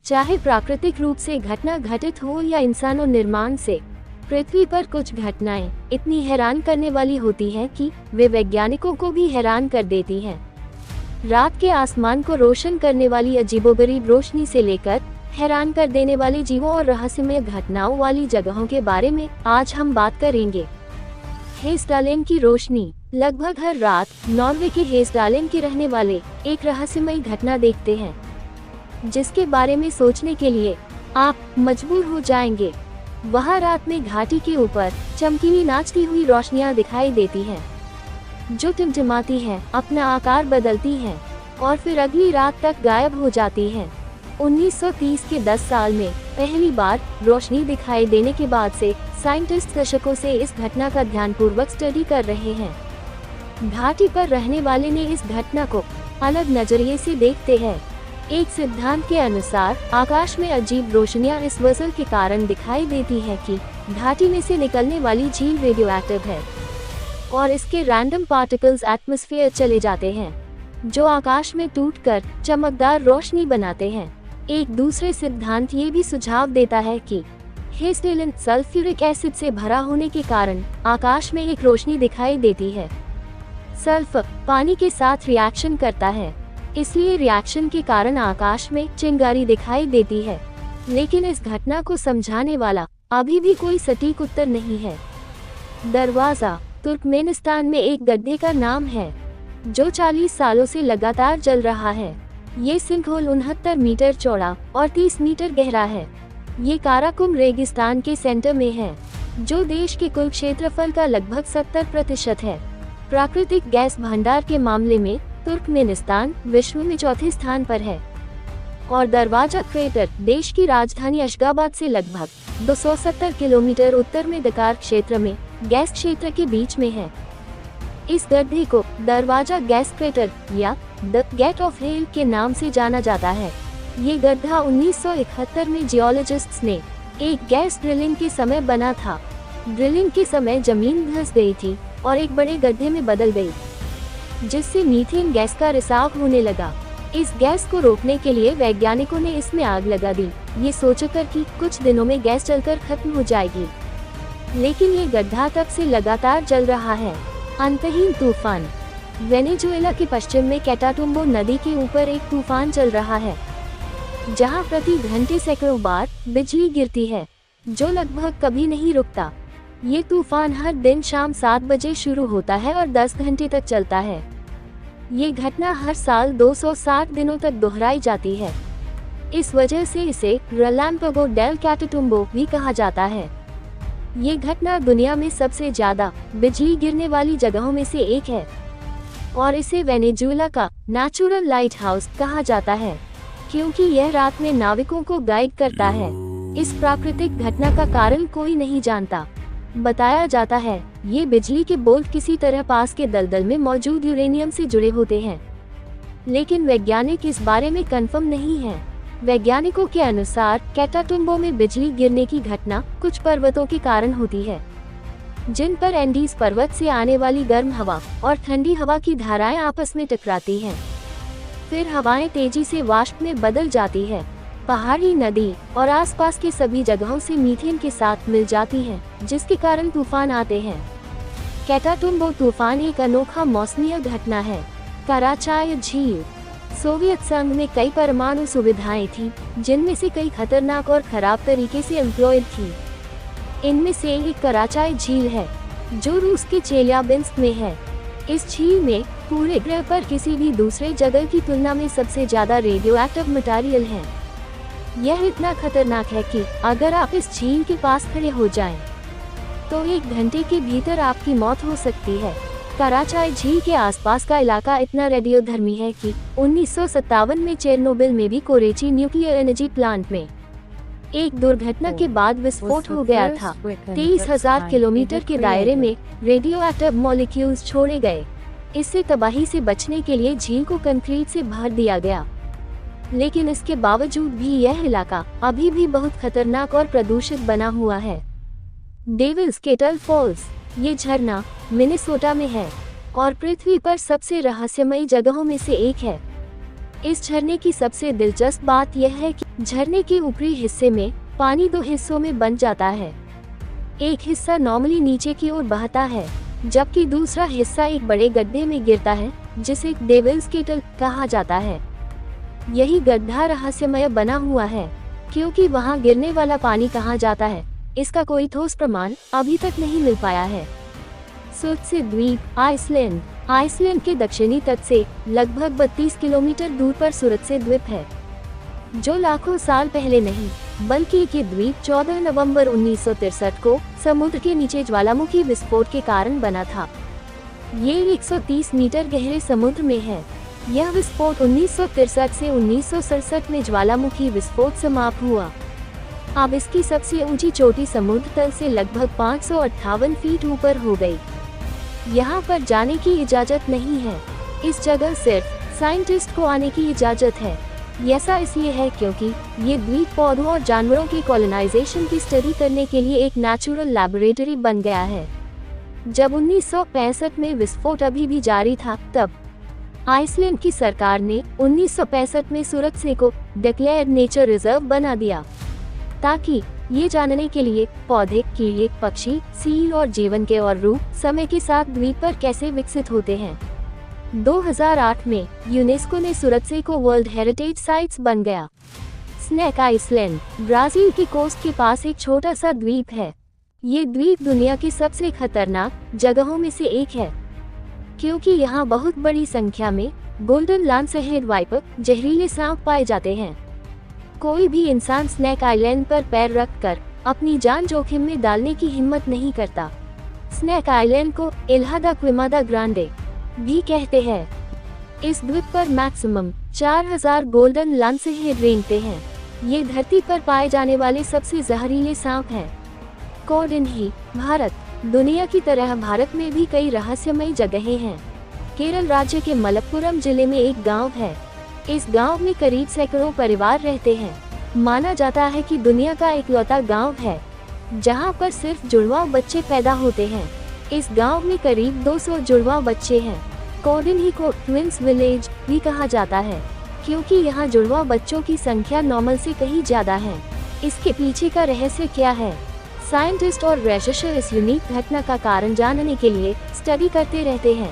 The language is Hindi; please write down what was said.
चाहे प्राकृतिक रूप से घटना घटित हो या इंसानों निर्माण से, पृथ्वी पर कुछ घटनाएं इतनी हैरान करने वाली होती हैं कि वे वैज्ञानिकों को भी हैरान कर देती हैं। रात के आसमान को रोशन करने वाली अजीबोगरीब रोशनी से लेकर हैरान कर देने वाले जीवों और रहस्यमय घटनाओं वाली जगहों के बारे में आज हम बात करेंगे। हेस्टालेन की रोशनी। लगभग हर रात नॉर्वे के हेस्टालेन के रहने वाले एक रहस्यमय घटना देखते हैं, जिसके बारे में सोचने के लिए आप मजबूर हो जाएंगे। वहाँ रात में घाटी के ऊपर चमकीली नाचती हुई रोशनियां दिखाई देती हैं, जो टिमटिमाती हैं, अपना आकार बदलती हैं और फिर अगली रात तक गायब हो जाती हैं। 1930 के 10 साल में पहली बार रोशनी दिखाई देने के बाद से साइंटिस्ट दशकों से इस घटना का ध्यानपूर्वक स्टडी कर रहे हैं। घाटी पर रहने वाले ने इस घटना को अलग नजरिए से देखते हैं। एक सिद्धांत के अनुसार आकाश में अजीब रोशनियां इस वजह के कारण दिखाई देती है कि घाटी में से निकलने वाली झील रेडियोएक्टिव है और इसके रैंडम पार्टिकल्स एटमॉस्फेयर चले जाते हैं, जो आकाश में टूटकर चमकदार रोशनी बनाते हैं। एक दूसरे सिद्धांत ये भी सुझाव देता है कि हेस्टालेन सल्फ्यूरिक एसिड से भरा होने के कारण आकाश में एक रोशनी दिखाई देती है। सल्फर पानी के साथ रिएक्शन करता है, इसलिए रिएक्शन के कारण आकाश में चिंगारी दिखाई देती है। लेकिन इस घटना को समझाने वाला अभी भी कोई सटीक उत्तर नहीं है। दरवाजा तुर्कमेनिस्तान में एक गड्ढे का नाम है, जो 40 सालों से लगातार जल रहा है। ये सिंकहोल 69 मीटर चौड़ा और 30 मीटर गहरा है। ये काराकुम रेगिस्तान के सेंटर में है, जो देश के कुल क्षेत्रफल का लगभग 70% है। प्राकृतिक गैस भंडार के मामले में तुर्कमेनिस्तान विश्व में चौथे स्थान पर है और दरवाजा क्रेटर देश की राजधानी अशगाबाद से लगभग 270 किलोमीटर उत्तर में डकार क्षेत्र में गैस क्षेत्र के बीच में है। इस गड्ढे को दरवाजा गैस क्रेटर या द गेट ऑफ हेल के नाम से जाना जाता है। ये गड्ढा 1971 में जियोलॉजिस्ट्स ने एक गैस ड्रिलिंग के समय बना था। ड्रिलिंग के समय जमीन धंस गई थी और एक बड़े गड्ढे में बदल गई, जिससे मीथेन गैस का रिसाव होने लगा। इस गैस को रोकने के लिए वैज्ञानिकों ने इसमें आग लगा दी, ये सोचकर कि कुछ दिनों में गैस जलकर खत्म हो जाएगी। लेकिन ये गड्ढा तब से लगातार जल रहा है। अंतहीन तूफान। वेनेजुएला के पश्चिम में कैटाटुम्बो नदी के ऊपर एक तूफान चल रहा है, जहां प्रति घंटे सैकड़ों बार बिजली गिरती है, जो लगभग कभी नहीं रुकता। ये तूफान हर दिन शाम 7 बजे शुरू होता है और 10 घंटे तक चलता है। ये घटना हर साल 260 दिनों तक दोहराई जाती है। इस वजह से इसे रिलैम्पागो डेल कैटाटुम्बो भी कहा जाता है। ये घटना दुनिया में सबसे ज्यादा बिजली गिरने वाली जगहों में से एक है और इसे वेनेजुएला का नेचुरल लाइट हाउस कहा जाता है, क्योंकि यह रात में नाविकों को गाइड करता है। इस प्राकृतिक घटना का कारण कोई नहीं जानता। बताया जाता है ये बिजली के बोल्ट किसी तरह पास के दलदल में मौजूद यूरेनियम से जुड़े होते हैं, लेकिन वैज्ञानिक इस बारे में कंफर्म नहीं है। वैज्ञानिकों के अनुसार कैटाटुम्बो में बिजली गिरने की घटना कुछ पर्वतों के कारण होती है, जिन पर एंडीज पर्वत से आने वाली गर्म हवा और ठंडी हवा की धाराएं आपस में टकराती हैं। फिर हवाएं तेजी से वाष्प में बदल जाती है। पहाड़ी, नदी और आसपास के सभी जगहों से मीथेन के साथ मिल जाती हैं, जिसके कारण तूफान आते हैं। कैटाटुम्बो तूफान एक अनोखा मौसमी घटना है। कराचाय झील। सोवियत संघ में कई परमाणु सुविधाएं थी, जिनमें से कई खतरनाक और खराब तरीके से एम्प्लॉयड थी। इनमें से एक कराचाय झील है, जो रूस के चेल्याबिंस्क में है। इस झील में पूरे ग्रह पर किसी भी दूसरे जगह की तुलना में सबसे ज्यादा रेडियोएक्टिव मटेरियल है। यह इतना खतरनाक है कि अगर आप इस झील के पास खड़े हो जाएं, तो 1 घंटे के भीतर आपकी मौत हो सकती है। कराचाय झील के आसपास का इलाका इतना रेडियोधर्मी है कि 1957 में चेरनोबिल में भी कोरेची न्यूक्लियर एनर्जी प्लांट में एक दुर्घटना के बाद विस्फोट हो गया था। 23,000 किलोमीटर के दायरे में रेडियोएक्टिव मॉलिक्यूल्स छोड़े गए। इससे तबाही से बचने के लिए झील को कंक्रीट से भर दिया गया, लेकिन इसके बावजूद भी यह इलाका अभी भी बहुत खतरनाक और प्रदूषित बना हुआ है। Devil's Kettle Falls. ये झरना मिनेसोटा में है और पृथ्वी पर सबसे रहस्यमयी जगहों में से एक है। इस झरने की सबसे दिलचस्प बात यह है कि झरने के ऊपरी हिस्से में पानी दो हिस्सों में बंट जाता है। एक हिस्सा नॉर्मली नीचे की ओर बहता है, जबकि दूसरा हिस्सा एक बड़े गड्ढे में गिरता है जिसे डेविल्स केटल कहा जाता है। यही गड्ढा रहस्यमय बना हुआ है, क्योंकि वहां गिरने वाला पानी कहाँ जाता है, इसका कोई ठोस प्रमाण अभी तक नहीं मिल पाया है। सुरत्से द्वीप आइसलैंड। आइसलैंड के दक्षिणी तट से लगभग 32 किलोमीटर दूर पर सुरत्से द्वीप है, जो लाखों साल पहले नहीं बल्कि ये द्वीप 14 नवंबर 1963 को समुद्र के नीचे ज्वालामुखी विस्फोट के कारण बना था। ये 130 मीटर गहरे समुद्र में है। यह विस्फोट 1963 से 1967 में ज्वालामुखी विस्फोट समाप्त हुआ। अब इसकी सबसे ऊंची चोटी समुद्र तल से लगभग 558 फीट ऊपर हो गई। यहाँ पर जाने की इजाजत नहीं है। इस जगह सिर्फ साइंटिस्ट को आने की इजाजत है। ऐसा इसलिए है क्योंकि ये द्वीप पौधों और जानवरों की कॉलोनाइजेशन की स्टडी करने के लिए एक नेचुरल लैबोरेटरी बन गया है। जब 1965 में विस्फोट अभी भी जारी था, तब आइसलैंड की सरकार ने 1965 में सुरत्से को डिक्लेयर्ड नेचर रिजर्व बना दिया, ताकि ये जानने के लिए पौधे, कीड़े, पक्षी, सील और जीवन के और रूप समय के साथ द्वीप पर कैसे विकसित होते हैं। 2008 में यूनेस्को ने सुरत्से को वर्ल्ड हेरिटेज साइट्स बन गया। स्नेक आइसलैंड ब्राजील की कोस्ट के पास एक छोटा सा द्वीप है। ये द्वीप दुनिया की सबसे खतरनाक जगहों में से एक है, क्योंकि यहाँ बहुत बड़ी संख्या में गोल्डन लैंसहेड वाइपर जहरीले सांप पाए जाते हैं। कोई भी इंसान स्नेक आइलैंड पर पैर रखकर अपनी जान जोखिम में डालने की हिम्मत नहीं करता। स्नेक आइलैंड को इल्हा दा क्विमा ग्रांडे भी कहते हैं। इस द्वीप पर मैक्सिमम 4000 गोल्डन लैंसहेड रेंगते हैं। ये धरती पर पाए जाने वाले सबसे जहरीले सांप हैं। कोडिन्ही भारत। दुनिया की तरह भारत में भी कई रहस्यमय जगहें हैं। केरल राज्य के मलप्पुरम जिले में एक गांव है। इस गांव में करीब सैकड़ों परिवार रहते हैं। माना जाता है कि दुनिया का इकलौता गांव है जहां पर सिर्फ जुड़वा बच्चे पैदा होते हैं। इस गांव में करीब 200 जुड़वा बच्चे हैं। कोडिन्ही को ट्विंस विलेज भी कहा जाता है, क्योंकि यहाँ जुड़वा बच्चों की संख्या नॉर्मल से कहीं ज्यादा है। इसके पीछे का रहस्य क्या है? साइंटिस्ट और रिसर्चर इस यूनिक घटना का कारण जानने के लिए स्टडी करते रहते हैं।